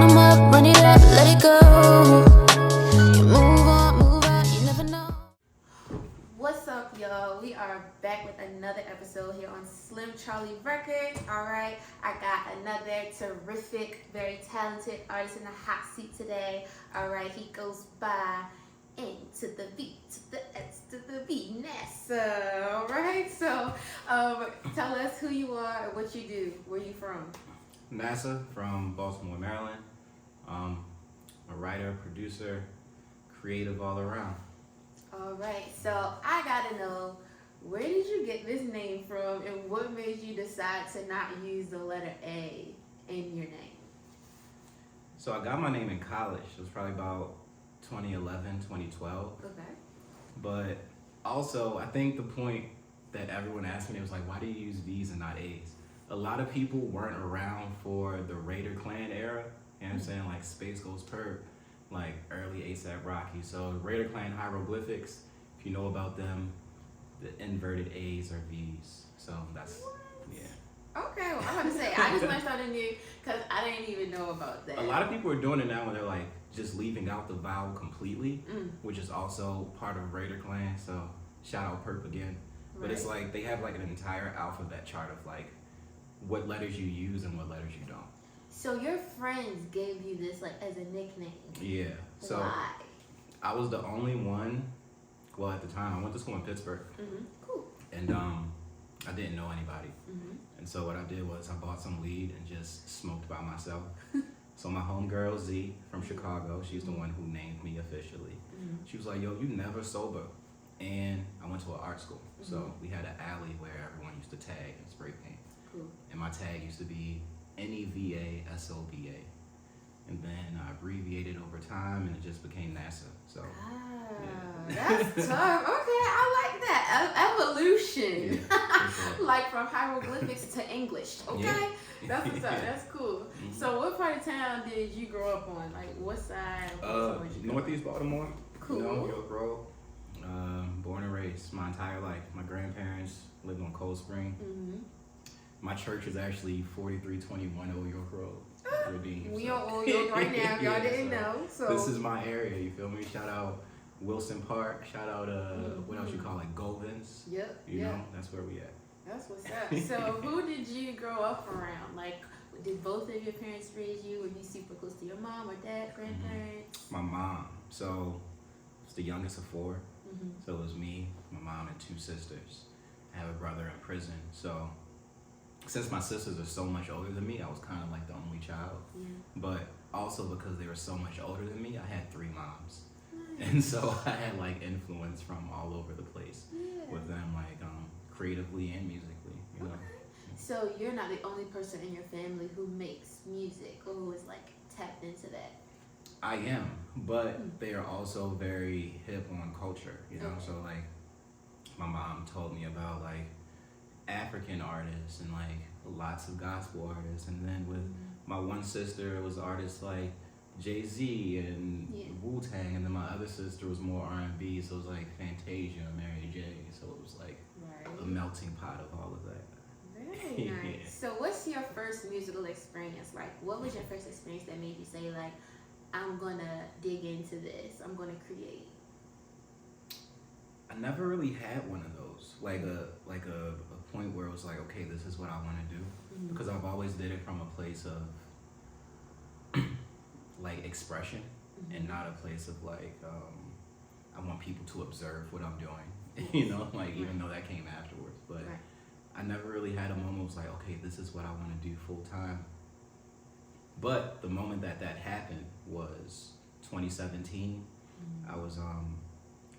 Run 'em up, run it up, let it go. You move on, move out, you never know. What's up, y'all? We are back with another episode here on Slim Charlie Records. Alright, I got another terrific, very talented artist in the hot seat today. Alright, he goes by N to the V to the S to the V, NASA. Alright, so tell us who you are and what you do. Where you from? NASA from Baltimore, Maryland. A writer, producer, creative all around. Alright, so I gotta know, where did you get this name from and what made you decide to not use the letter A in your name? So I got my name in college. It was probably about 2011, 2012. Okay. But also, I think the point that everyone asked me, it was like, why do you use V's and not A's? A lot of people weren't around for the Raider Clan era. You know what I'm saying? Like Space Ghost Perp, like early ASAP Rocky. So Raider Clan hieroglyphics, if you know about them, the inverted A's are V's. So that's, yeah. Okay, well, I'm about to say, I just learned something new because I didn't even know about that. A lot of people are doing it now when they're like just leaving out the vowel completely, which is also part of Raider Clan. So shout out Perp again. But it's like they have like an entire alphabet chart of like what letters you use and what letters you don't. So your friends gave you this like as a nickname? Yeah. So why? I was the only one. Well, at the time, I went to school in Pittsburgh. Cool. And I didn't know anybody. And so what I did was I bought some weed and just smoked by myself. So my homegirl Z from Chicago, she's the one who named me officially. She was like, yo, you never sober. And I went to an art school. So we had an alley where everyone used to tag and spray paint. Cool. And my tag used to be NVSV. And then I abbreviated over time and it just became NASA. So That's tough. Okay, I like that. Evolution. Yeah, for sure. Like from hieroglyphics to English. Okay? Yeah. That's what's up. That's cool. So what part of town did you grow up on? Like what side? Northeast Baltimore. Cool. You know, York Road. Born and raised my entire life. My grandparents lived on Cold Spring. My church is actually 4321 Old York Road. Redeemed, We so. on Old York right now. Y'all Yeah, didn't so know. So this is my area. You feel me? Shout out Wilson Park. Shout out what else you call it? Govins. Yep. You know, that's where we at. That's what's up. So who did you grow up around? Like, did both of your parents raise you? Were you super close to your mom or dad, grandparents? My mom. So I was the youngest of four. So it was me, my mom, and two sisters. I have a brother in prison. So since my sisters are so much older than me, I was kind of like the only child. Yeah. But also because they were so much older than me, I had three moms. And so I had like influence from all over the place with them, like creatively and musically, you know. So you're not the only person in your family who makes music or who is like tapped into that? I am, but they are also very hip on culture, you know. Okay. So like my mom told me about like African artists and like lots of gospel artists, and then with my one sister it was artists like Jay-Z and Wu-Tang, and then my other sister was more R&B, so it was like Fantasia, Mary J, so it was like a melting pot of all of that. Very nice. So what's your first musical experience like? What was your first experience that made you say like, I'm gonna dig into this, I'm gonna create? I never really had one of those, like a point where it was like, okay, this is what I want to do, because I've always did it from a place of like expression and not a place of like I want people to observe what I'm doing, you know, like even though that came afterwards. But I never really had a moment where it was like, okay, this is what I want to do full time. But the moment that happened was 2017. I was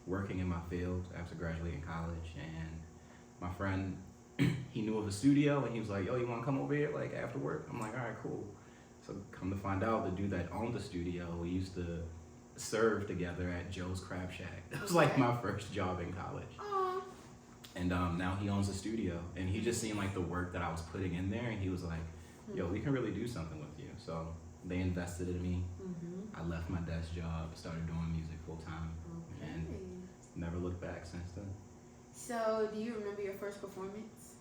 working in my field after graduating college, and my friend, he knew of a studio, and he was like, yo, you want to come over here like after work? I'm like, all right, cool. So come to find out, the dude that owned the studio, we used to serve together at Joe's Crab Shack. That was like my first job in college. Aww. And now he owns a studio, and he just seen like the work that I was putting in there, and he was like, yo, we can really do something with you. So they invested in me. I left my desk job, started doing music full time, and never looked back since then. So do you remember your first performance?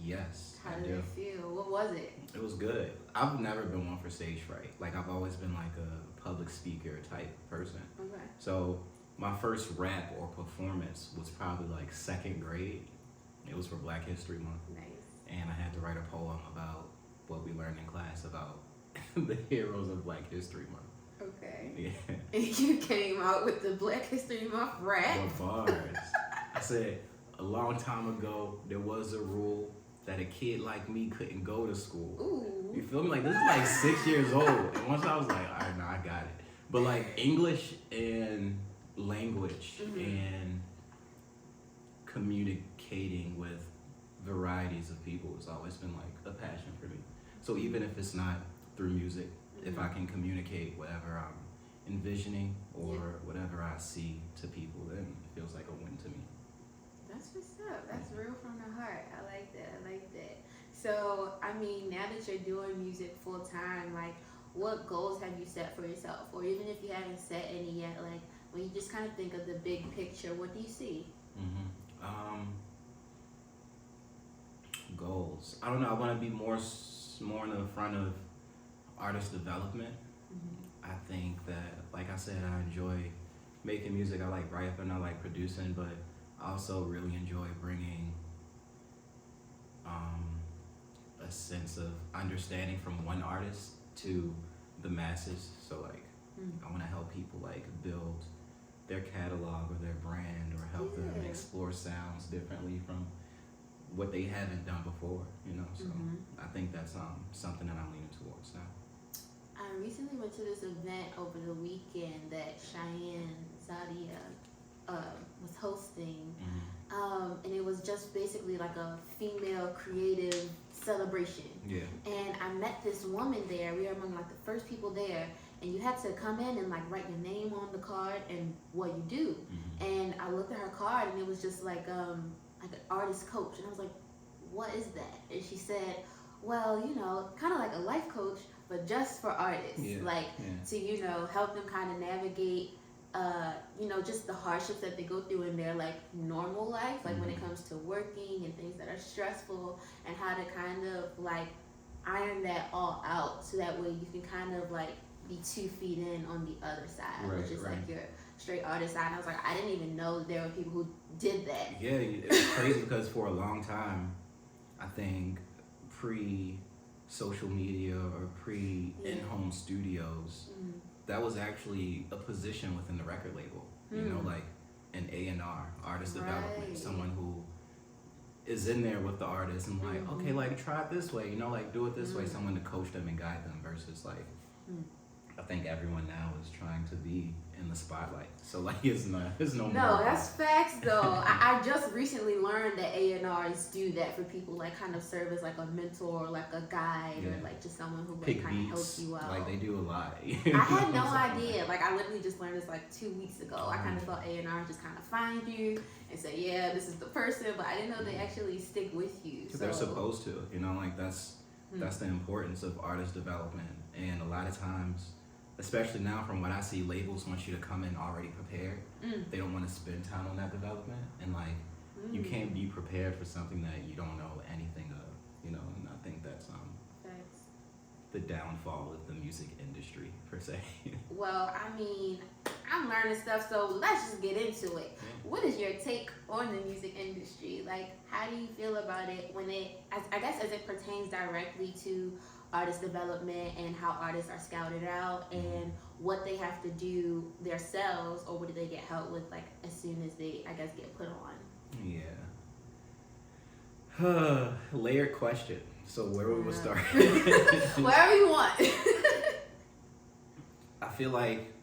Yes, How I did do. it feel? What was it? It was good. I've never been one for stage fright. Like I've always been like a public speaker type person. Okay. So my first rap or performance was probably like second grade. It was for Black History Month, Nice. and I had to write a poem about what we learned in class about the heroes of Black History Month. Okay. Yeah. And you came out with the Black History Month rap. The bars. I said, a long time ago, there was a rule that a kid like me couldn't go to school. Ooh. You feel me? Like, this is like 6 years old. And once I was like, all right, no, I got it. But like English and language and communicating with varieties of people has always been like a passion for me. So even if it's not through music, if I can communicate whatever I'm envisioning or whatever I see to people, then it feels like a win to me. That's what's up. That's real from the heart. I like that. I like that. So, I mean, now that you're doing music full time, like, what goals have you set for yourself? Or even if you haven't set any yet, like, when you just kind of think of the big picture, what do you see? Goals. I don't know. I want to be more in the front of artist development. I think that, like I said, I enjoy making music. I like rapping. I like producing, but I also really enjoy bringing a sense of understanding from one artist to the masses. So like, I want to help people like build their catalog or their brand, or help them explore sounds differently from what they haven't done before. You know, so I think that's something that I'm leaning towards now. I recently went to this event over the weekend that Cheyenne Zadia was hosting, and it was just basically like a female creative celebration. Yeah. And I met this woman there. We were among like the first people there, and you had to come in and like write your name on the card and what you do. And I looked at her card, and it was just like an artist coach, and I was like, what is that? And she said, well, you know, kind of like a life coach, but just for artists, to, you know, help them kind of navigate, you know, just the hardships that they go through in their like normal life, like when it comes to working and things that are stressful, and how to kind of like iron that all out so that way you can kind of like be 2 feet in on the other side, which is like your straight artist side. And I was like, I didn't even know there were people who did that. Yeah, it's crazy because for a long time, I think pre-social media or pre-in-home studios, that was actually a position within the record label. You know, like an A&R, artist development, someone who is in there with the artist and like, okay, like try it this way, you know, like do it this way, someone to coach them and guide them versus like, I think everyone now is trying to be in the spotlight. So like it's no more. No, that's facts though. I just recently learned that A&Rs do that for people, like kind of serve as like a mentor, like a guide, or like just someone who like kind of helps you out. Like they do a lot. I had no idea. Like I literally just learned this like 2 weeks ago. I kind of thought A&R just kind of find you and say, yeah, this is the person, but I didn't know they actually stick with you. So they're supposed to, you know, like that's the importance of artist development. And a lot of times, especially now from what I see, labels want you to come in already prepared. They don't want to spend time on that development, and like you can't be prepared for something that you don't know anything of, you know. And I think that's the downfall of the music industry per se. Well, I mean, I'm learning stuff, so let's just get into it. What is your take on the music industry? Like, how do you feel about it when I guess as it pertains directly to artist development and how artists are scouted out and what they have to do themselves, or what do they get help with, like as soon as they, I guess, get put on? Yeah. Layered question. So where would we start? Wherever you want. I feel like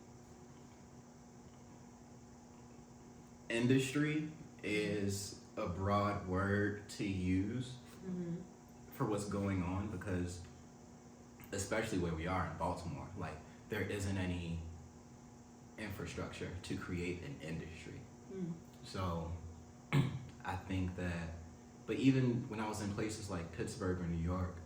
industry is a broad word to use for what's going on, because especially where we are in Baltimore, like there isn't any infrastructure to create an industry. So I think that, but even when I was in places like Pittsburgh or New York,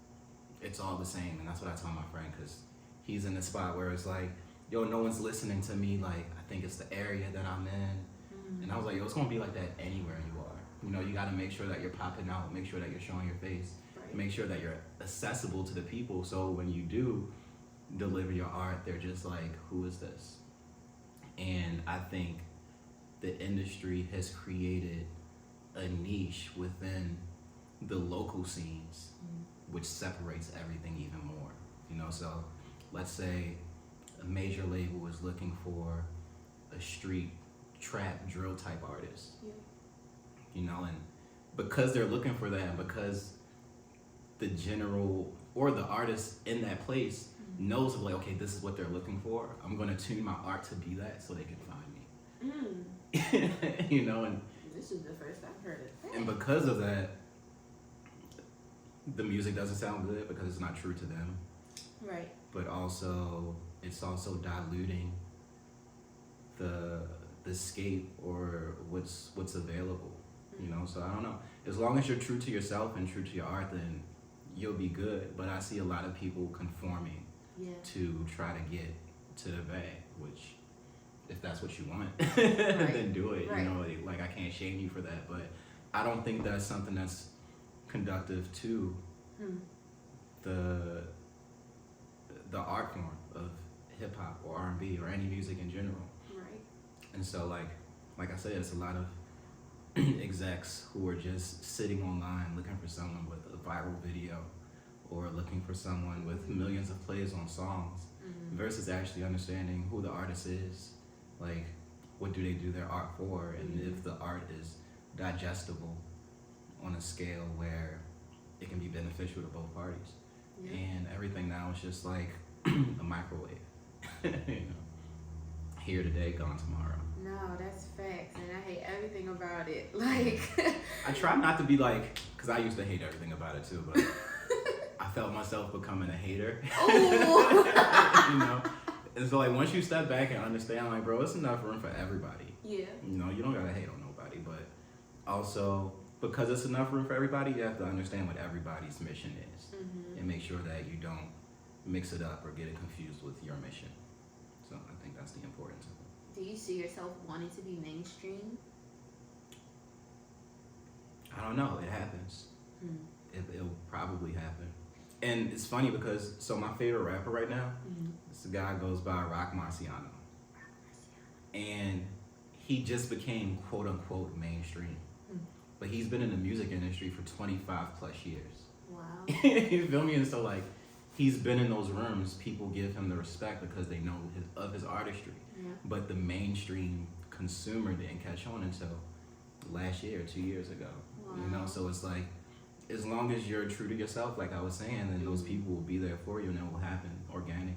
it's all the same. And that's what I tell my friend, because he's in the spot where it's like, yo, no one's listening to me. Like, I think it's the area that I'm in. And I was like, yo, it's gonna be like that anywhere you are. You know, you got to make sure that you're popping out, make sure that you're showing your face, Right. make sure that you're accessible to the people. So when you do deliver your art, they're just like, who is this? And I think the industry has created a niche within the local scenes, which separates everything even more. You know, so let's say a major label is looking for a street trap drill type artist. Yeah. You know, and because they're looking for that, and because the general or the artist in that place knows of like, okay, this is what they're looking for. I'm gonna tune my art to be that so they can find me. You know, and This is the first I've heard of that. and because of that, the music doesn't sound good because it's not true to them. Right. But also, it's also diluting the scape or what's available. You know, so I don't know. As long as you're true to yourself and true to your art, then you'll be good. But I see a lot of people conforming to try to get to the bag, which, if that's what you want, then do it. Right. You know, like I can't shame you for that, but I don't think that's something that's conductive to the art form of hip hop or R&B or any music in general. Right. And so, like I said, it's a lot of execs who are just sitting online looking for someone with a viral video or looking for someone with millions of plays on songs versus actually understanding who the artist is, like what do they do their art for, and if the art is digestible on a scale where it can be beneficial to both parties. And everything now is just like a microwave. You know, here today, gone tomorrow. No, that's facts, and I hate everything about it. Like, I try not to be like, because I used to hate everything about it too, but I felt myself becoming a hater. You know? And so, like, once you step back and understand, like, bro, it's enough room for everybody. Yeah. You know, you don't gotta hate on nobody, but also, because it's enough room for everybody, you have to understand what everybody's mission is and make sure that you don't mix it up or get it confused with your mission. So I think that's the importance of it. Do you see yourself wanting to be mainstream? I don't know. It happens. It'll probably happen. And it's funny because, so my favorite rapper right now, this guy goes by Rock Marciano. And he just became quote unquote mainstream. But he's been in the music industry for 25 plus years. Wow. You feel me? And so, like, he's been in those rooms. People give him the respect because they know his artistry. But the mainstream consumer didn't catch on until last year, 2 years ago. Wow. You know, so it's like, as long as you're true to yourself, like I was saying, then those people will be there for you and it will happen organically.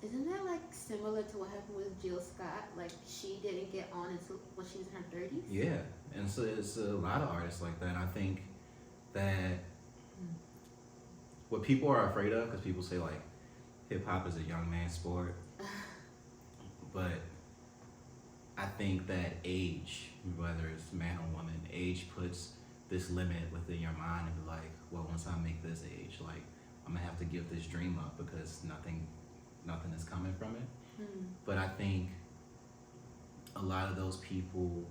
Isn't that like similar to what happened with Jill Scott? Like, she didn't get on until when she was in her 30s? Yeah, and so it's a lot of artists like that. I think that what people are afraid of, because people say like hip hop is a young man's sport, but I think that age, whether it's man or woman, age puts this limit within your mind and be like, well, once I make this age, like I'm gonna have to give this dream up because nothing is coming from it. But I think a lot of those people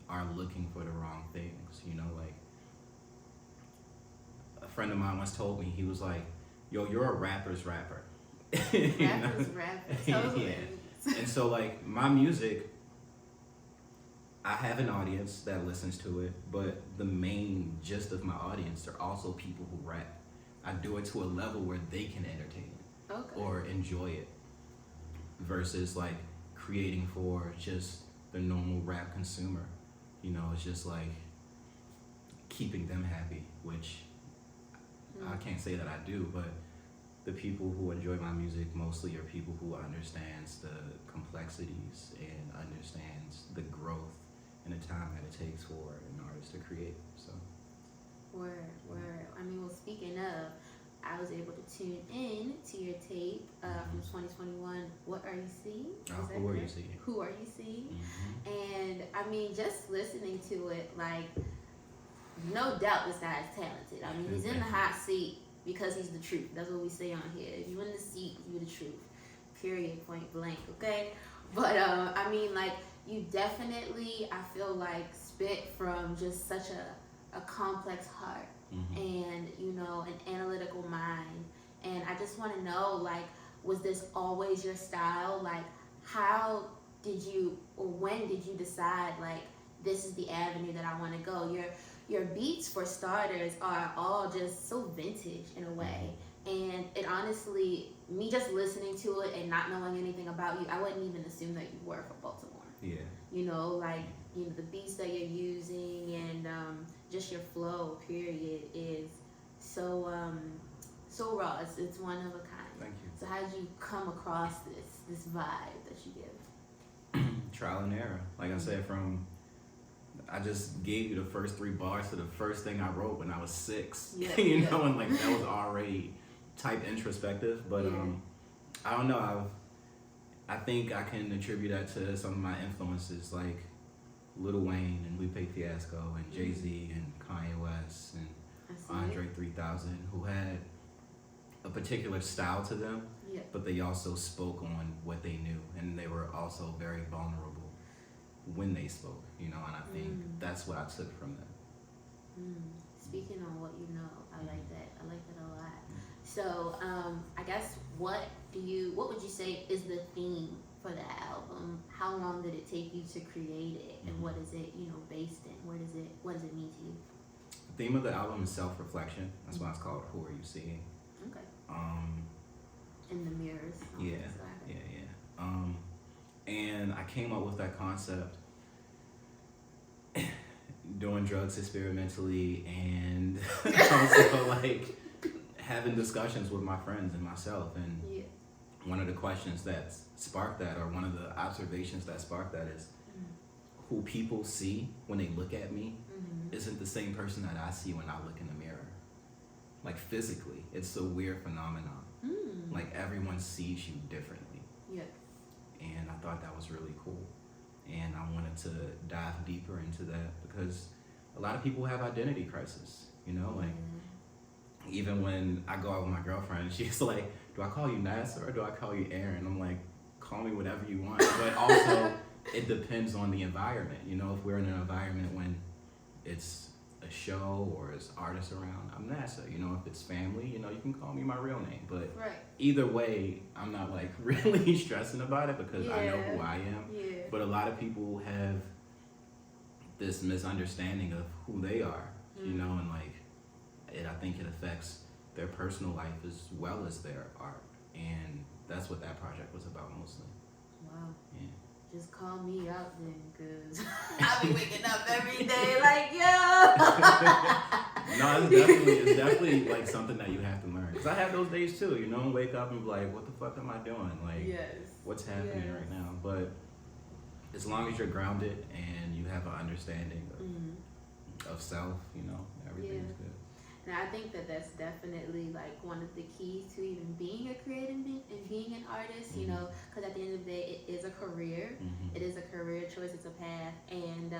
are looking for the wrong things, you know, like a friend of mine once told me, he was like, yo, you're a rapper's rapper. Rapper's rapper. Totally. And so, like, my music, I have an audience that listens to it, but the main gist of my audience are also people who rap. I do it to a level where they can entertain it or enjoy it versus like creating for just the normal rap consumer. You know, it's just like keeping them happy, which I can't say that I do, but the people who enjoy my music mostly are people who understands the complexities and understands the growth and the time that it takes for an artist to create. So Word. I mean, well, speaking of, I was able to tune in to your tape from 2021. What are you seeing? who are you seeing? Who are you seeing? And I mean, just listening to it, like, no doubt this guy is talented. I mean, he's in the hot seat because he's the truth. That's what we say on here. If you're in the seat, you're the truth. Period. Point blank. Okay. But I mean, like, you definitely, I feel like, spit from just such a complex heart and, you know, an analytical mind. And I just want to know, like, was this always your style? Like, how did you, or when did you decide, like, this is the avenue that I want to go? Your beats, for starters, are all just so vintage in a way. And it honestly, me just listening to it and not knowing anything about you, I wouldn't even assume that you were from Baltimore. Yeah. You know, like, you know, the beats that you're using and just your flow, period, is so so raw. It's one of a kind. Thank you. So how did you come across this vibe that you give? Trial and error. Like I said, I just gave you the first 3 bars to the first thing I wrote when I was 6. Yeah, you know, and like that was already type introspective. But I don't know. I think I can attribute that to some of my influences, like Lil Wayne and Lupe Fiasco and Jay-Z and Kanye West and Andre 3000, who had a particular style to them, but they also spoke on what they knew, and they were also very vulnerable when they spoke, you know, and I think that's what I took from them. Speaking on what you know, I like that. I like that a lot. So, I guess what would you say is the theme for the album? How long did it take you to create it, and what is it, you know, based in? What does it mean to you? The theme of the album is self-reflection. That's why it's called Who Are You Seeing? Okay. In the mirrors. Yeah. And I came up with that concept doing drugs experimentally, and also like having discussions with my friends and myself. And one of the questions that sparked that, or one of the observations that sparked that, is who people see when they look at me isn't the same person that I see when I look in the mirror. Like physically, it's a weird phenomenon. Like everyone sees you differently. Yeah. And I thought that was really cool. And I wanted to dive deeper into that because a lot of people have identity crisis, you know, like even when I go out with my girlfriend, she's like, do I call you Nasa or do I call you Aaron? I'm like, call me whatever you want. But also it depends on the environment. You know, if we're in an environment when it's a show or it's artists around, I'm NASA. You know, if it's family, you know, you can call me my real name. But either way, I'm not like really stressing about it because I know who I am. But a lot of people have this misunderstanding of who they are, you know, and like I think it affects their personal life as well as their art. And that's what that project was about mostly. Wow. Yeah. Just call me out then, cause I be waking up every day like, yo. No, it's definitely like something that you have to learn. Cause I have those days too, you know, wake up and be like, what the fuck am I doing? Like, what's happening right now? But as long as you're grounded and you have an understanding of self, you know, everything's good. And I think that that's definitely like one of the keys to even being a creative and being an artist, you know, because at the end of the day, it is a career. It is a career choice. It's a path. And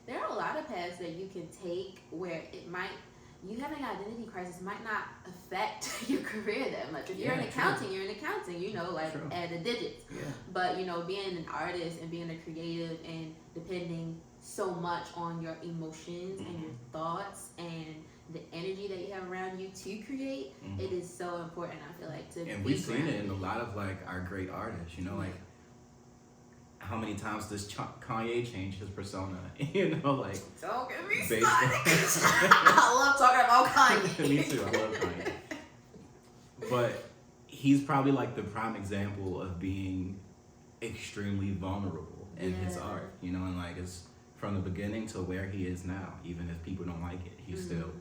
there are a lot of paths that you can take where you having an identity crisis might not affect your career that much. If you're in accounting, you're in accounting, you know, like add the digits. But, you know, being an artist and being a creative and depending so much on your emotions and your thoughts and the energy that you have around you to create, it is so important, I feel like, to and we've seen it in a lot of like our great artists, you know, like how many times does Kanye change his persona, you know, like don't get me started. I love talking about Kanye. Me too, I love Kanye. But he's probably like the prime example of being extremely vulnerable in his art, you know, and like it's from the beginning to where he is now. Even if people don't like it, he's still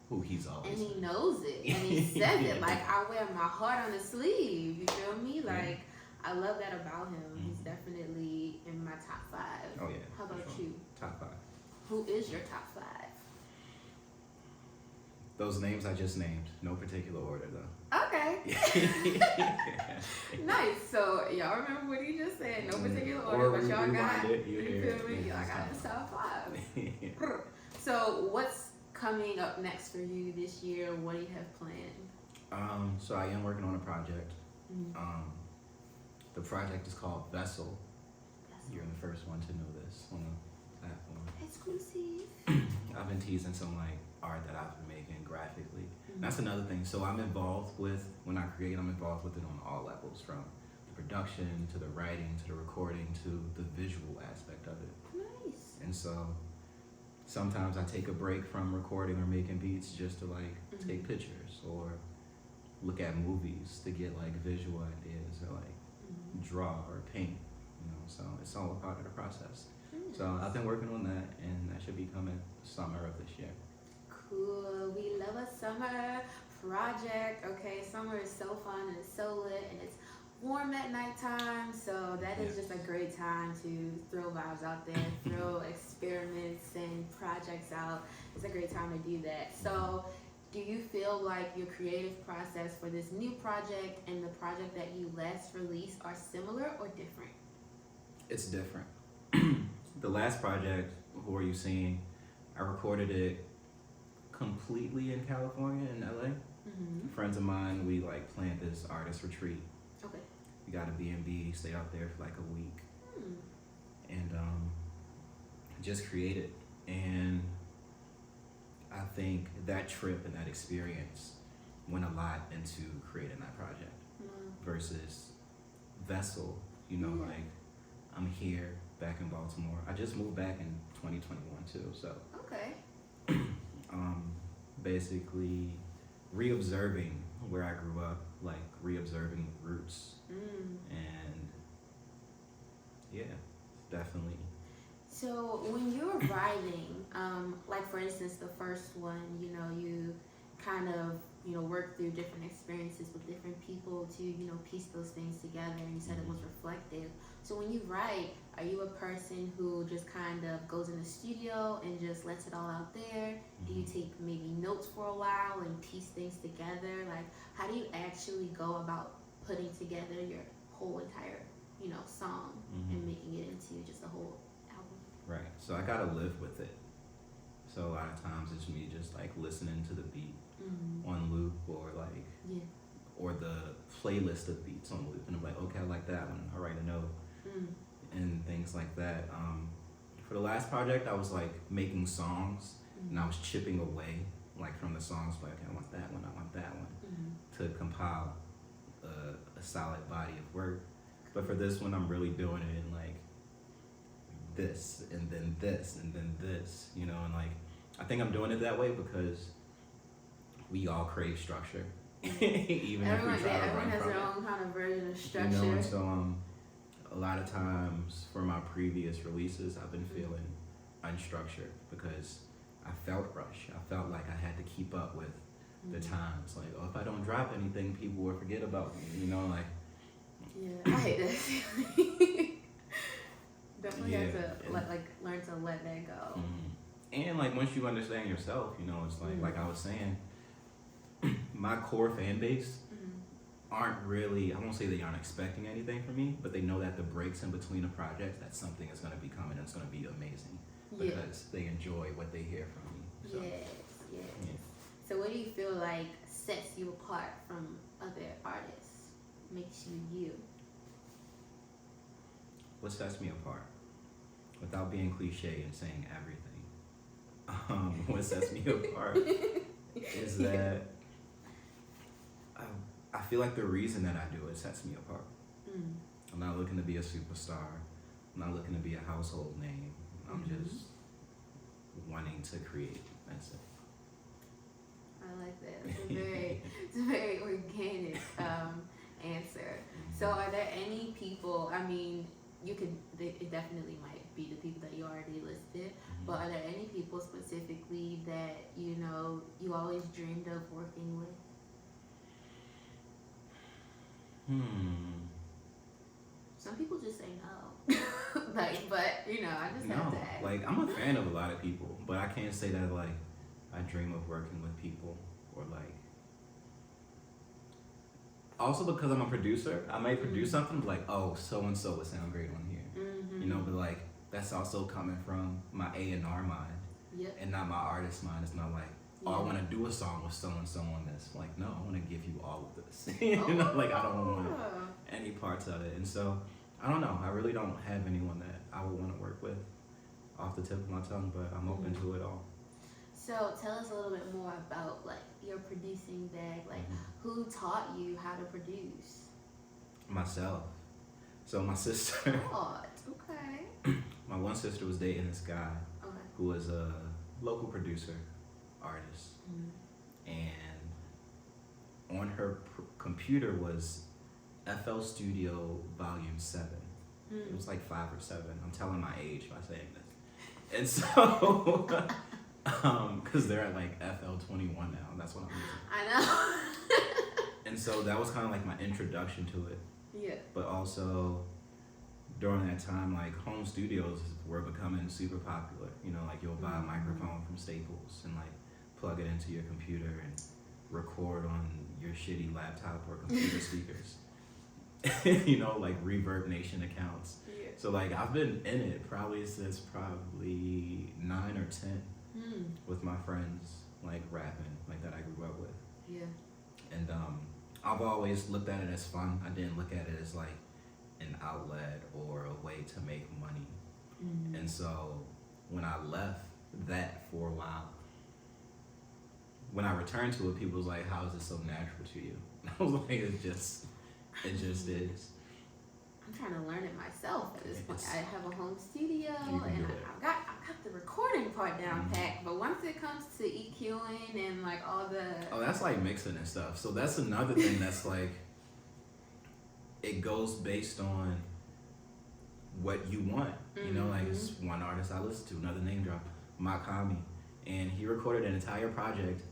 who he's always and he knows it, and he says it. Like, I wear my heart on the sleeve, you feel me? Like, I love that about him. He's definitely in my top 5. Oh yeah. How about you? Top 5. Who is your top 5? Those names I just named, no particular order though. Okay. Nice. So y'all remember what he just said? No particular order, but y'all got it. You feel me? Y'all got his top 5. So what's coming up next for you this year? What do you have planned? So I am working on a project. The project is called Vessel. You're the first one to know this on platform. Exclusive. I've been teasing some like art that I've been making graphically. Mhm. That's another thing. So I'm involved with, when I create, I'm involved with it on all levels, from the production to the writing to the recording to the visual aspect of it. Nice. And so sometimes I take a break from recording or making beats just to like take pictures or look at movies to get like visual ideas or like draw or paint, you know, so it's all a part of the process. So I've been working on that, and that should be coming summer of this year. Cool. We love a summer project. Okay, summer is so fun and it's so lit and it's warm at nighttime. So that is just a great time to throw vibes out there, throw experiments and projects out. It's a great time to do that. So do you feel like your creative process for this new project and the project that you last released are similar or different? It's different. The last project, Who Are You Seeing, I recorded it completely in California, in LA. Friends of mine, we like planned this artist retreat. Okay. We got a B&B, stayed out there for like a week, and just created. And I think that trip and that experience went a lot into creating that project versus Vessel, you know, like I'm here back in Baltimore. I just moved back in 2021 too, so Okay. basically reobserving where I grew up, like reobserving roots, and yeah, definitely. So when you're writing, like for instance, the first one, you know, you kind of, you know, work through different experiences with different people to, you know, piece those things together, and you said it was reflective. So when you write, are you a person who just kind of goes in the studio and just lets it all out there? Do you take maybe notes for a while and piece things together? Like, how do you actually go about putting together your whole entire, you know, song and making it into just a whole album? Right. So I gotta live with it. So a lot of times it's me just like listening to the beat on loop, or like, or the playlist of beats on loop, and I'm like, okay, I like that one. I write a note and things like that. For the last project, I was like making songs, and I was chipping away like from the songs, like, okay, I want that one, I want that one, to compile a solid body of work. But for this one, I'm really doing it in like this, and then this, and then this, you know, and like, I think I'm doing it that way because we all crave structure. Even Everyone, if we try to everyone run has from their it. own kind of version of structure. You know, and so a lot of times for my previous releases, I've been feeling unstructured because I felt rushed. I felt like I had to keep up with the times. Like, oh, if I don't drop anything, people will forget about me. You know, like. Yeah, I hate that feeling. Definitely have to learn to let that go. And like once you understand yourself, you know, it's like I was saying, my core fan base aren't really, I won't say they aren't expecting anything from me, but they know that the breaks in between the projects, that something is going to be coming and it's going to be amazing because they enjoy what they hear from me. So, Yes. So what do you feel like sets you apart from other artists? Makes you you? What sets me apart? Without being cliche and saying everything, what sets me apart is that I feel like the reason that I do it sets me apart. I'm not looking to be a superstar. I'm not looking to be a household name. I'm just wanting to create. That's it. I like that. It's a very organic answer. So are there any people, I mean, it definitely might be the people that you already listed, but are there any people specifically that, you know, you always dreamed of working with? Some people just say no. But you know, I just have to ask. Like, I'm a fan of a lot of people, but I can't say that like I dream of working with people, or like, also because I'm a producer, I might produce something like, oh, so and so would sound great on here, you know, but like that's also coming from my A&R mind, and not my artist mind. It's not like, oh, I want to do a song with so and so on this. Like, no, I want to give you all of this. You know, like I don't want any parts of it. And so I don't know. I really don't have anyone that I would want to work with. off the tip of my tongue, but I'm open to it all. So tell us a little bit more about like your producing bag. Like, who taught you how to produce? Myself. So my sister. Oh, okay. My one sister was dating this guy who was a local producer, artist, and on her computer was FL Studio Volume 7. It was like 5 or 7. I'm telling my age by saying this. And so, because they're at like FL 21 now, that's what I'm using. I know. And so that was kind of like my introduction to it. Yeah. But also, during that time, like home studios were becoming super popular. You know, like you'll buy a microphone from Staples and like plug it into your computer and record on your shitty laptop or computer speakers. You know, like Reverb Nation accounts. Yeah. So like I've been in it probably since 9 or 10 with my friends, like rapping, like that I grew up with. Yeah. And I've always looked at it as fun. I didn't look at it as like an outlet or a way to make money. And so when I left that for a while, when I returned to it, people was like, "How is this so natural to you?" And I was like, it just is. I'm trying to learn it myself at this point. I have a home studio You can and do it. I got the recording part down packed, but once it comes to EQing and like all the That's like mixing and stuff. So that's another thing that's like, it goes based on what you want. You know, like it's one artist I listen to, another name drop, Makami, and he recorded an entire project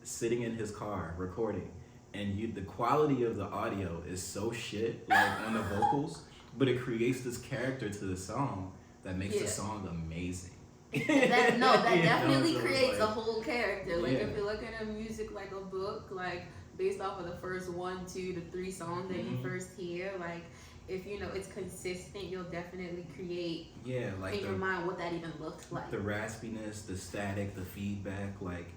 sitting in his car recording. And the quality of the audio is so shit, like on the vocals, but it creates this character to the song that makes the song amazing. that definitely so creates like, a whole character. Like yeah. if you're looking at music like a book, like based off of the first 1, 2 to 3 songs that you first hear, like if you know it's consistent, you'll definitely create like in your mind what that even looked like. The raspiness, the static, the feedback, like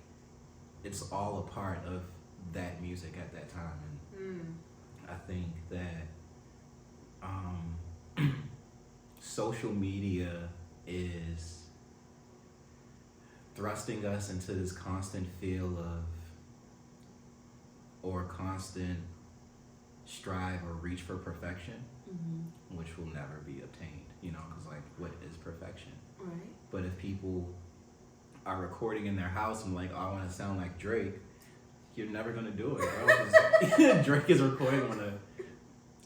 it's all a part of that music at that time. And I think that social media is thrusting us into this constant feel of, or constant strive or reach for perfection, which will never be obtained, you know, because like, what is perfection? Right. But if people are recording in their house and like, oh, I want to sound like Drake, you're never gonna do it, bro. 'Cause Drake is recording on a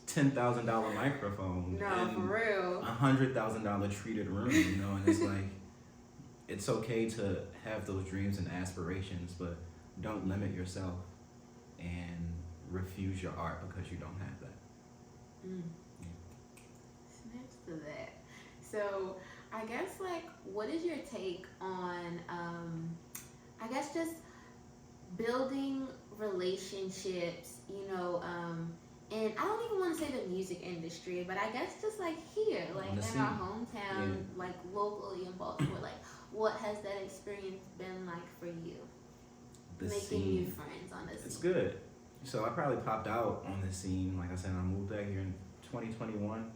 $10,000 microphone. No, for real. $100,000 treated room, you know, and it's like, it's okay to have those dreams and aspirations, but don't limit yourself and refuse your art because you don't have that. Snaps to that. So I guess like, what is your take on, I guess just building relationships, you know, and I don't even want to say the music industry, but I guess just like here, like in our hometown, like locally in Baltimore, like what has that experience been like for you? Making new friends on this. It's good. So I probably popped out on the scene. Like I said, I moved back here in 2021.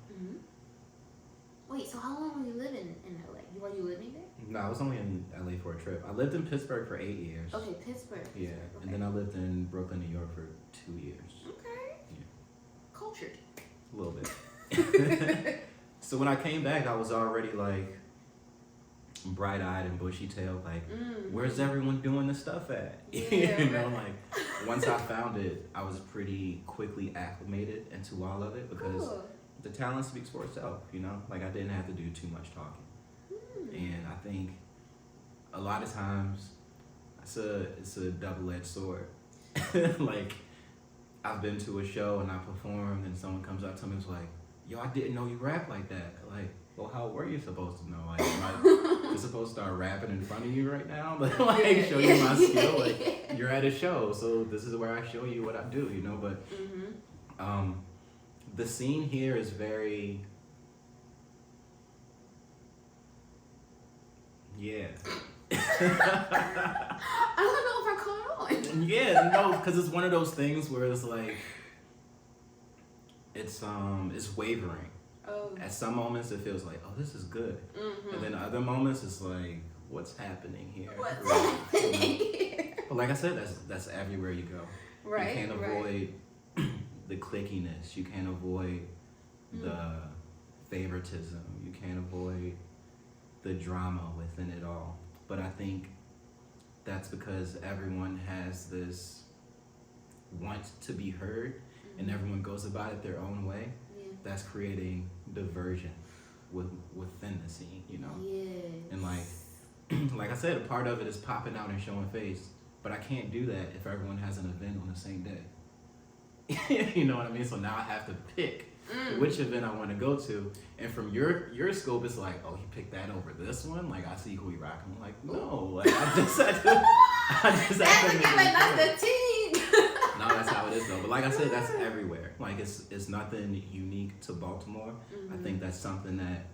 Wait, so how long were you living in LA? Were you living there? No, I was only in LA for a trip. I lived in Pittsburgh for 8 years. Okay, Pittsburgh. Yeah, Okay. and then I lived in Brooklyn, New York for 2 years. Okay. Yeah. Cultured. A little bit. So when I came back, I was already like bright-eyed and bushy-tailed, like, where's everyone doing this stuff at? Yeah, You know, like, once I found it, I was pretty quickly acclimated into all of it because the talent speaks for itself, you know? Like, I didn't have to do too much talking. And I think a lot of times it's a double-edged sword. Like, I've been to a show and I performed and someone comes up to me and is like, yo, I didn't know you rap like that. Like, well, how were you supposed to know? Like, you're supposed to start rapping in front of you right now? Like, show you my skill? Like, you're at a show, so this is where I show you what I do, you know? But the scene here is very... Yeah. I don't know if I caught on. Yeah, no, because it's one of those things where it's like, it's wavering. Oh. At some moments, it feels like, oh, this is good. Mm-hmm. And then other moments, it's like, what's happening here? What's Really, happening here? But like I said, that's everywhere you go. Right. You can't avoid the clickiness. You can't avoid the favoritism. You can't avoid the drama within it all. But I think that's because everyone has this want to be heard, and everyone goes about it their own way. Yeah. That's creating diversion within the scene, you know. Yes. And like I said, a part of it is popping out and showing face. But I can't do that if everyone has an event on the same day. You know what I mean? So now I have to pick which event I want to go to. And from your scope, it's like, oh, he picked that over this one. Like, I see who he rocking. I'm like, no, like I just had to That's the team. No, that's how it is though. But like I said, that's everywhere. Like it's nothing unique to Baltimore. I think that's something that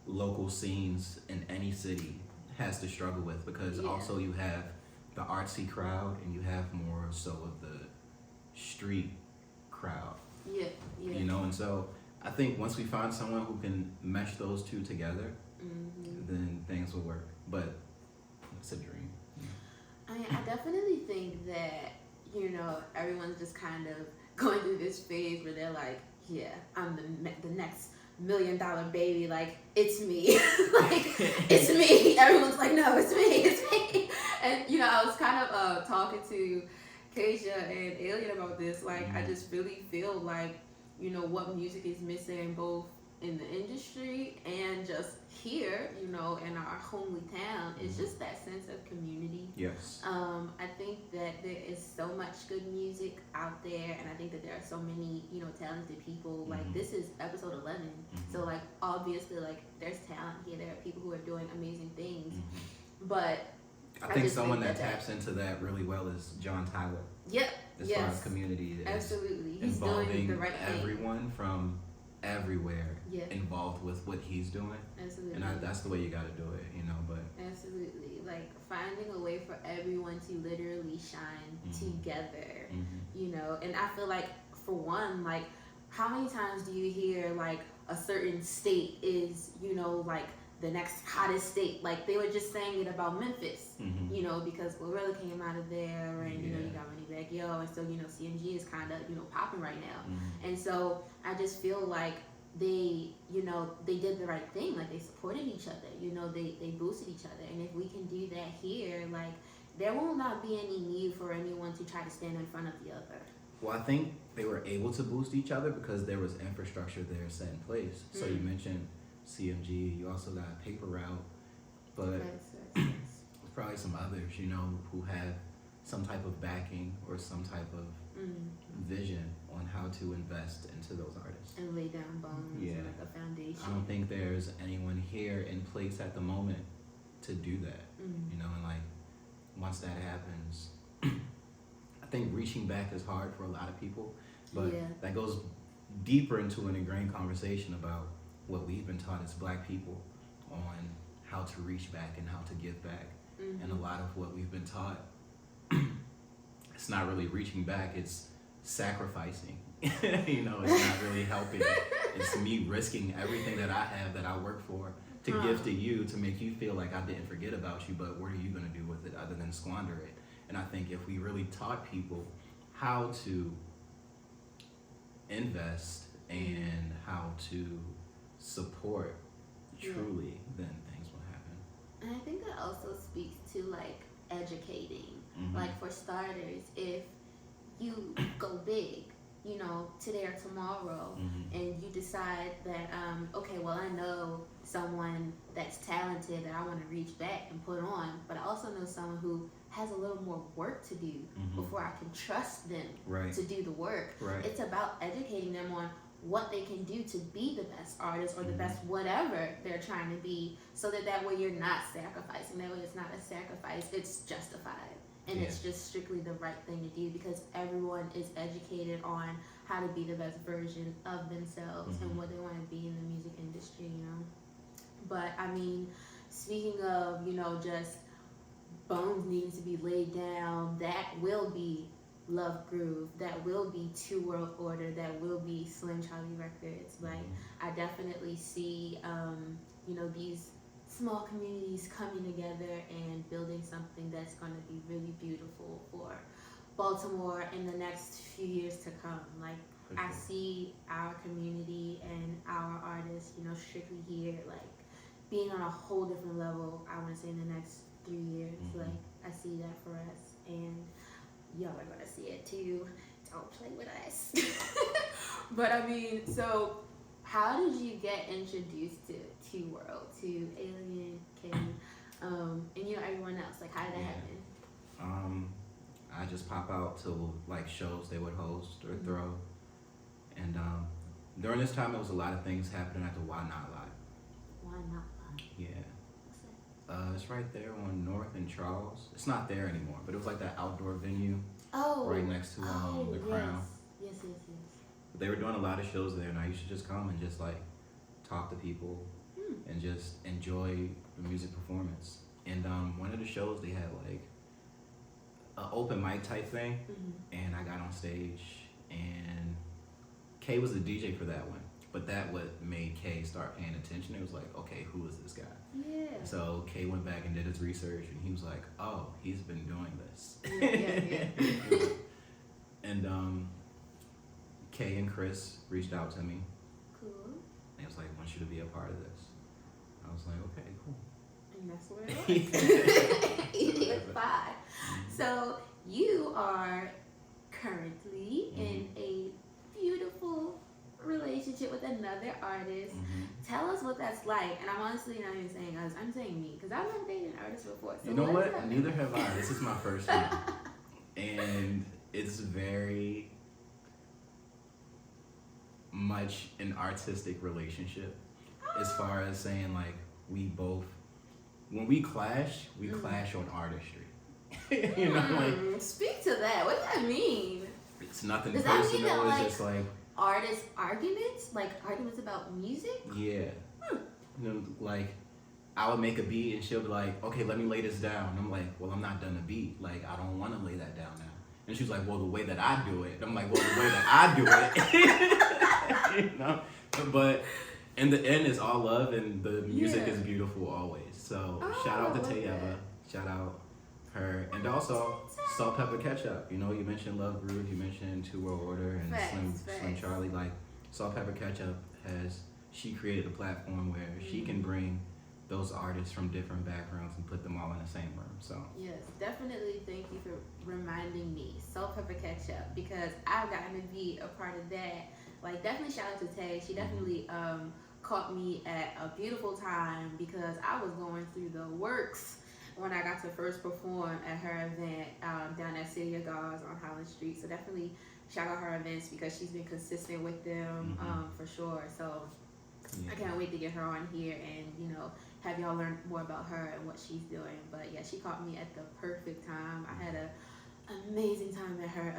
local scenes in any city has to struggle with, because also you have the artsy crowd and you have more so of the street crowd. Yeah. You know, and so I think once we find someone who can mesh those two together, then things will work. But it's a dream. I definitely think that, you know, everyone's just kind of going through this phase where they're like, yeah, I'm the next $1 million baby, like, it's me. Like, it's me. Everyone's like, no, it's me. And, you know, I was kind of talking to Kasia and Alien about this. Like, I just really feel like, you know, what music is missing both in the industry and just here, you know, in our homely town, is just that sense of community. Yes. I think that there is so much good music out there, and I think that there are so many, you know, talented people. Like, this is episode 11, so like obviously, like, there's talent here. There are people who are doing amazing things, but I think someone that taps into that really well is John Tyler. Yep. As far as community is absolutely, he's involving doing the right thing. Everyone from everywhere involved with what he's doing. Absolutely. And that's the way you got to do it, you know. But absolutely, like finding a way for everyone to literally shine together, you know. And I feel like, for one, like, how many times do you hear like a certain state is, you know, like the next hottest state? Like, they were just saying it about Memphis, you know, because Glorilla came out of there, and you know, you got Moneybagg Yo, and so, you know, CMG is kind of, you know, popping right now. And so I just feel like they, you know, they did the right thing. Like, they supported each other, you know, they boosted each other. And if we can do that here, like, there will not be any need for anyone to try to stand in front of the other. well, I think they were able to boost each other because there was infrastructure there set in place. So you mentioned CMG, you also got Paper Route, but there's probably some others, you know, who have some type of backing or some type of vision on how to invest into those artists. And lay down bones and like a foundation. I don't think there's anyone here in place at the moment to do that, you know, and like once that happens, I think reaching back is hard for a lot of people, but that goes deeper into an ingrained conversation about what we've been taught as Black people on how to reach back and how to give back. And a lot of what we've been taught, it's not really reaching back, it's sacrificing. You know, it's not really helping. It's me risking everything that I have, that I work for, to give to you, to make you feel like I didn't forget about you, but what are you going to do with it other than squander it? And I think if we really taught people how to invest and how to support truly, then things will happen. And I think that also speaks to like educating. Like, for starters, if you go big, you know, today or tomorrow, and you decide that, okay, well, I know someone that's talented that I want to reach back and put on, but I also know someone who has a little more work to do before I can trust them to do the work. It's about educating them on what they can do to be the best artist or the best whatever they're trying to be, so that way you're not sacrificing. That way it's not a sacrifice, it's justified. And it's just strictly the right thing to do, because everyone is educated on how to be the best version of themselves and what they want to be in the music industry, you know. But I mean, speaking of, you know, just bones needing to be laid down, that will be Love Groove, that will be Two World Order, that will be Slim Charlie Records. Like, I definitely see, these small communities coming together and building something that's going to be really beautiful for Baltimore in the next few years to come. Like, I see our community and our artists, strictly here, like, being on a whole different level, I want to say in the next 3 years. Like, I see that for us, and y'all are going to see it too. Don't play with us. But I mean, so how did you get introduced to Two World, to Alien, Ken, and everyone else? Like, how did that happen? I just pop out to like shows they would host or throw, and during this time, there was a lot of things happening at the Why Not Lot. Why Not Lot? Yeah. What's that? It's right there on North and Charles. It's not there anymore, but it was like that outdoor venue Oh. right next to the Crown. Yes. But they were doing a lot of shows there, and I used to just come and just like talk to people and just enjoy the music performance. And one of the shows they had like an open mic type thing, and I got on stage, and Kay was the DJ for that one. But that what made Kay start paying attention. It was like, okay, who is this guy? Yeah. So Kay went back and did his research, and he was like, oh, he's been doing this. Yeah. And Kay and Chris reached out to me. Cool. They was like, I want you to be a part of this. I was like, okay, cool. And that's what it was. Easy 5. So you are currently in a beautiful relationship with another artist. Tell us what that's like. And I'm honestly not even saying us, I'm saying me, because I've never dated an artist before. So you know what? Neither have I. This is my first time. And it's very much an artistic relationship, as far as saying like we both, when we clash on artistry. Like, speak to that. What does that mean? it's nothing Does that personal. mean that, It's like, just like artist arguments? Like arguments about music? yeah. Like I would make a beat and she'll be like, okay, let me lay this down. And I'm like, well, I'm not done the beat. Like I don't want to lay that down now. And she's like, well, the way that I do it. I'm like, well, the way that I do it. But in the end, it's all love, and the music is beautiful always. So shout out to Tayeva. Shout out her. And also Salt, Pepper, Ketchup. You mentioned Love Groove. You mentioned Two World Order and Slim Charlie. Like Salt, Pepper, Ketchup she created a platform where she can bring those artists from different backgrounds and put them all in the same room. So yes, definitely thank you for reminding me. Salt, Pepper, Ketchup, because I've gotten to be a part of that. Like definitely shout out to Tay. She definitely caught me at a beautiful time, because I was going through the works when I got to first perform at her event down at City of Gods on Holland Street. So definitely shout out her events, because she's been consistent with them for sure. So I can't wait to get her on here and have y'all learn more about her and what she's doing. But yeah, she caught me at the perfect time. I had an amazing time at her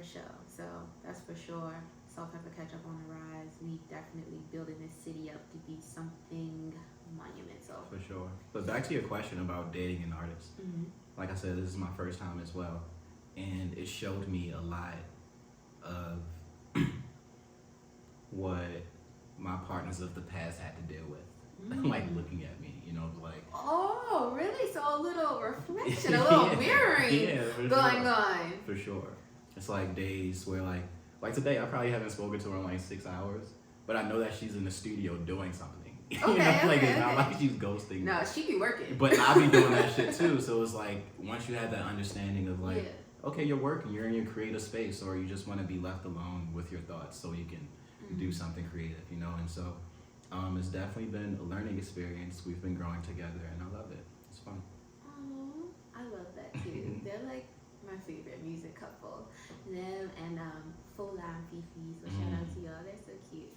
show. So that's for sure. Salt, Pepper, Ketchup on the rise. We definitely building this city up to be something monumental. for sure. But back to your question about dating an artist. Like I said, this is my first time as well, and it showed me a lot of what my partners of the past had to deal with. Like looking at me, like, oh really? So a little reflection, a little mirroring going on. For sure. It's like days where like today I probably haven't spoken to her in like 6 hours, but I know that she's in the studio doing something. It's not like she's ghosting. No, she be working. But I be doing that shit too. So it's like once you have that understanding of like, okay, you're working, you're in your creative space, or you just want to be left alone with your thoughts so you can do something creative, and so it's definitely been a learning experience. We've been growing together, and I love it. It's fun. Oh, I love that too. They're like my favorite music couple. Them and Full Line Fifi. So shout out to y'all. They're so cute.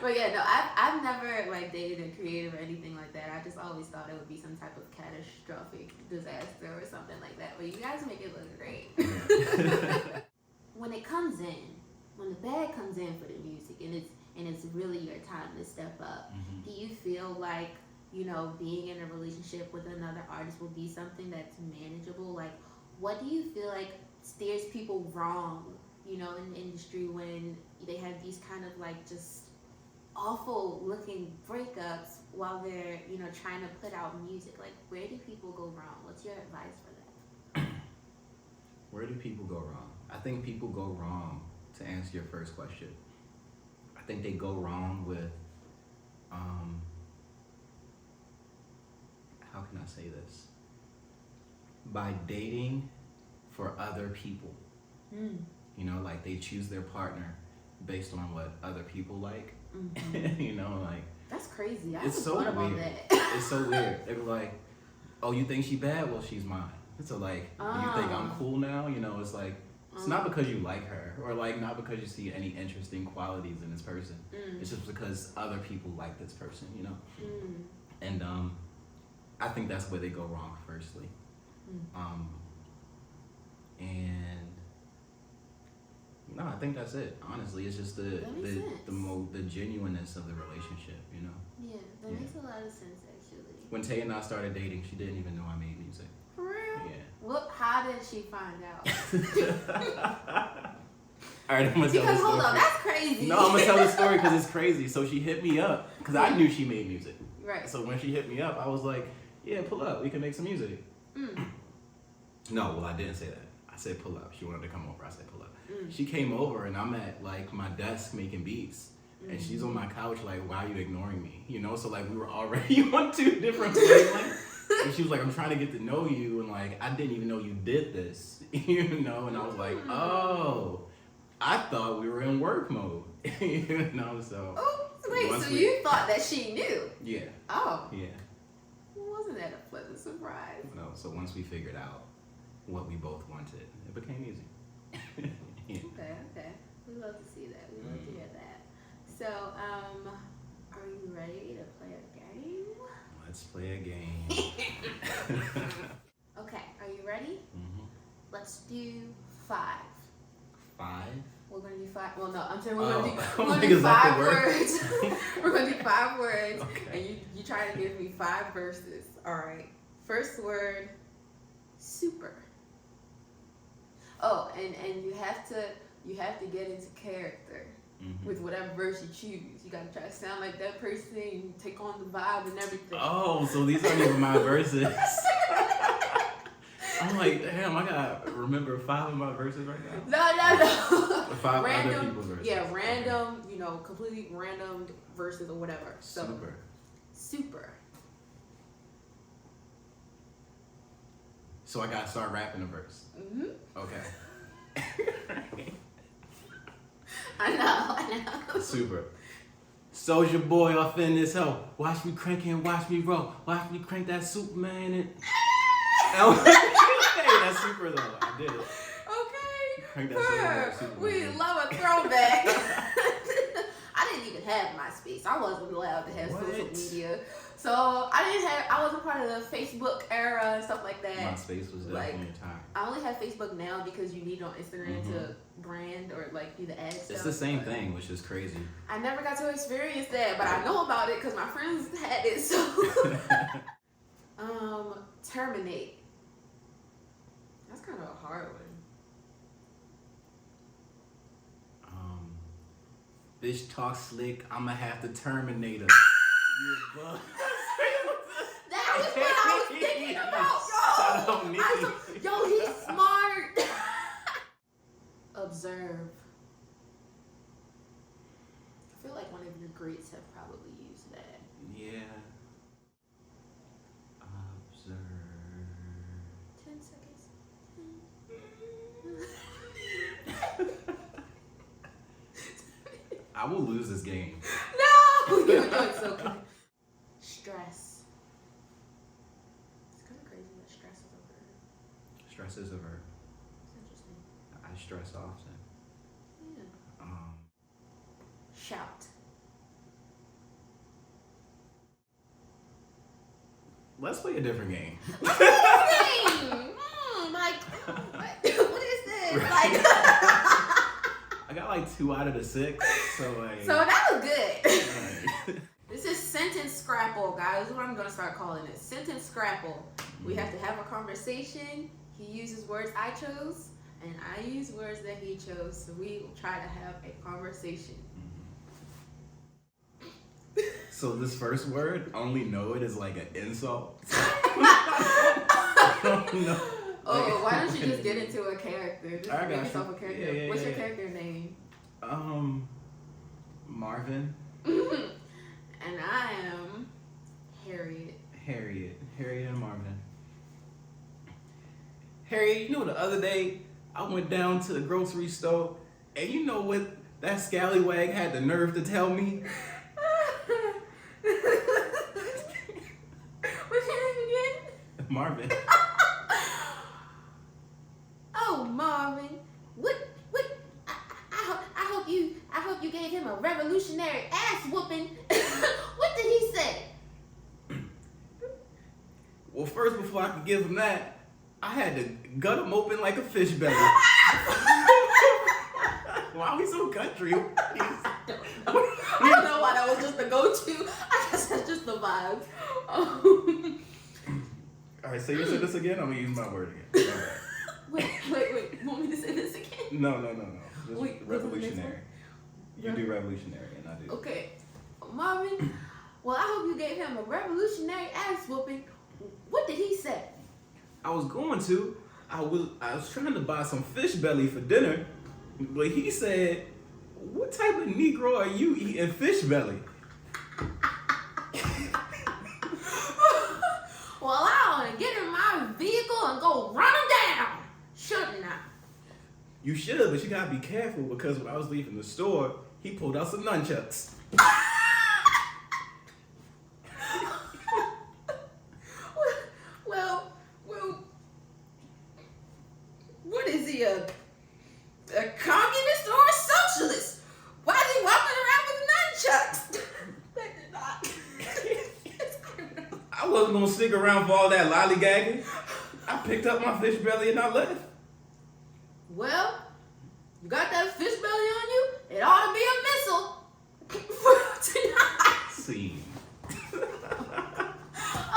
But yeah, no, I've never like dated a creative or anything like that. I just always thought it would be some type of catastrophic disaster or something like that. But you guys make it look great. When it comes in, when the bag comes in for the music, and it's really your time to step up, do you feel like being in a relationship with another artist will be something that's manageable? Like, what do you feel like steers people wrong, you know, in the industry when they have these kind of like just awful looking breakups while they're, you know, trying to put out music? Like, where do people go wrong? What's your advice for that? Where do people go wrong? I think people go wrong, to answer your first question. I think they go wrong with, how can I say this? By dating for other people. You know, like they choose their partner based on what other people like. You know, like, that's crazy. I it's haven't so thought about weird. that. It's so weird. They were like, oh, you think she bad? Well, she's mine. So like, do you think I'm cool now? You know, it's like, it's not because you like her, or like not because you see any interesting qualities in this person. It's just because other people like this person, you know? And I think that's where they go wrong, firstly. And no, I think that's it. Honestly, it's just the genuineness of the relationship, you know? Yeah, that makes a lot of sense, actually. When Tay and I started dating, she didn't even know I made music. For real? Yeah. Well, how did she find out? All right, I'm gonna tell Because the hold story. on, that's crazy. No, I'm gonna tell the story because it's crazy. So she hit me up because I knew she made music. Right. So when she hit me up, I was like, "Yeah, pull up. We can make some music." No, well, I didn't say that. I said pull up. She wanted to come over. I said pull up. She came over and I'm at like my desk making beats. And she's on my couch like, why are you ignoring me? You know, so like we were already on two different wavelengths. And she was like, I'm trying to get to know you, and like I didn't even know you did this, you know. And I was like, oh, I thought we were in work mode, you know. So wait, so you thought that she knew? Yeah. Oh. Yeah. Wasn't that a pleasant surprise? No. So once we figured out what we both wanted, it became easy. Yeah. Okay. We love to see that. We love to hear that. So, are you ready to play a game? Let's play a game. Okay, are you ready? Let's do 5. 5? We're gonna do 5. Well, no, I'm saying we're gonna like, do is that 5 the word? words. We're gonna do 5 words, Okay. and you try to give me 5 verses. All right. First word, super. Oh, and you have to get into character. With whatever verse you choose, you gotta try to sound like that person. You take on the vibe and everything. Oh, so these aren't even my verses. I'm like, damn, I gotta remember 5 of my verses right now. No. 5 random, other people's verses. Yeah, random. You know, completely random verses or whatever. So, super. So I gotta start rapping a verse. Okay. I know. Super. Soldier boy off in this hoe. Watch me crank and watch me roll. Watch me crank that Superman and. Hey, that's super though. I did it. Okay. Crank that Superman. We love a throwback. I didn't even have MySpace. I wasn't allowed to have social media. So I wasn't part of the Facebook era and stuff like that. MySpace was definitely a time. I only have Facebook now because you need it on Instagram to brand or like do the ad stuff. It's the same thing, which is crazy. I never got to experience that, but I know about it because my friends had it. So, terminate. That's kind of a hard one. Bitch talk slick. I'ma have to terminate her. That was what I was thinking about, yo. Yo, he's smart. Observe. I feel like one of your greats have probably used that. Yeah. Observe. 10 seconds. I will lose this game. No, you're doing so good. Stress. It's kind of crazy that stress is a verb. Stress is a verb. It's interesting. I stress often. Yeah. Shout. Let's play a different game. Like, what is this? Like, I got like 2 out of the 6, so like. so that was good. Right. This is sentence scrapple, guys. This is what I'm gonna start calling it. Sentence scrapple. We have to have a conversation. He uses words I chose. and I use words that he chose, so we will try to have a conversation. So this first word, I only know it as like an insult. No. Oh, why don't you just get into a character? Just I make got yourself you. a character. Yeah, What's your yeah. character name? Marvin. And I am Harriet. Harriet and Marvin. Harriet, you know the other day I went down to the grocery store and you know what that scallywag had the nerve to tell me? What's your name again? Marvin. Oh, Marvin. What I hope you gave him a revolutionary ass whooping. What did he say? Well, first, before I could give him that, I had to gut him open like a fish belly. Why are we so country? I don't know why that was just the go-to. I guess that's just the vibe. All right, so you said this again? I'm going to use my word again. Wait. You want me to say this again? No. Just Wait, revolutionary. You do revolutionary, and I do. Okay. Marvin, well, I hope you gave him a revolutionary ass whooping. What did he say? I was going to. I was trying to buy some fish belly for dinner, but he said, "What type of Negro are you eating fish belly?" Well, I want to get in my vehicle and go run him down. Shouldn't I? You should, but you gotta be careful because when I was leaving the store, he pulled out some nunchucks. Well, what is he, a communist or a socialist? Why is he walking around with nunchucks? I wasn't gonna stick around for all that lollygagging. I picked up my fish belly and I left. Well, you got that fish belly on you? It ought to be a missile for tonight. See.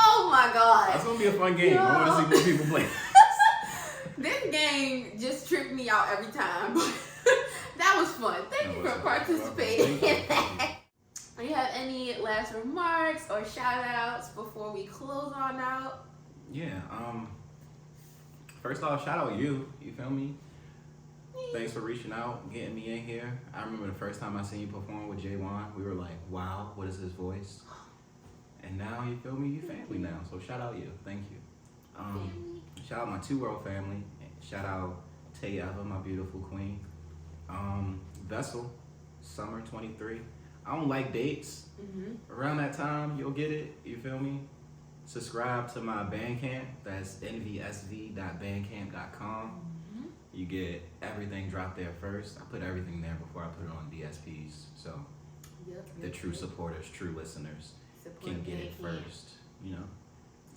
Oh my God. That's gonna be a fun game. I wanna see what people play. This game just tripped me out every time. But that was fun. Thank you for participating in that. Do you have any last remarks or shout outs before we close on out? Yeah, first off, shout out you feel me? Thanks for reaching out, getting me in here. I remember the first time I seen you perform with J1, we were like, wow, what is his voice? And now, you feel me, you family now, so shout out you, thank you. Shout out my 2-world family, shout out Tay Eva, my beautiful queen. Vessel, summer 23. I don't like dates. Around that time, you'll get it, you feel me? Subscribe to my Bandcamp, that's nvsv.bandcamp.com. You get everything dropped there first. I put everything there before I put it on DSPs, so the true supporters, true listeners can get it first, you know?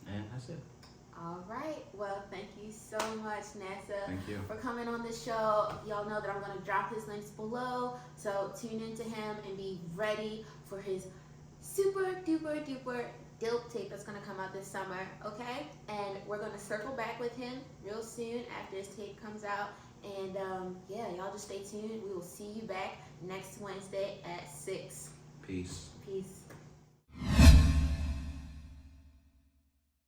And that's it. All right. Well, thank you so much, NASA, Thank you. for coming on the show. Y'all know that I'm going to drop his links below, so tune into him and be ready for his super duper duper dope tape that's going to come out this summer, okay? And we're going to circle back with him real soon after his tape comes out. And yeah, y'all just stay tuned. We will see you back next Wednesday at 6. Peace. Peace.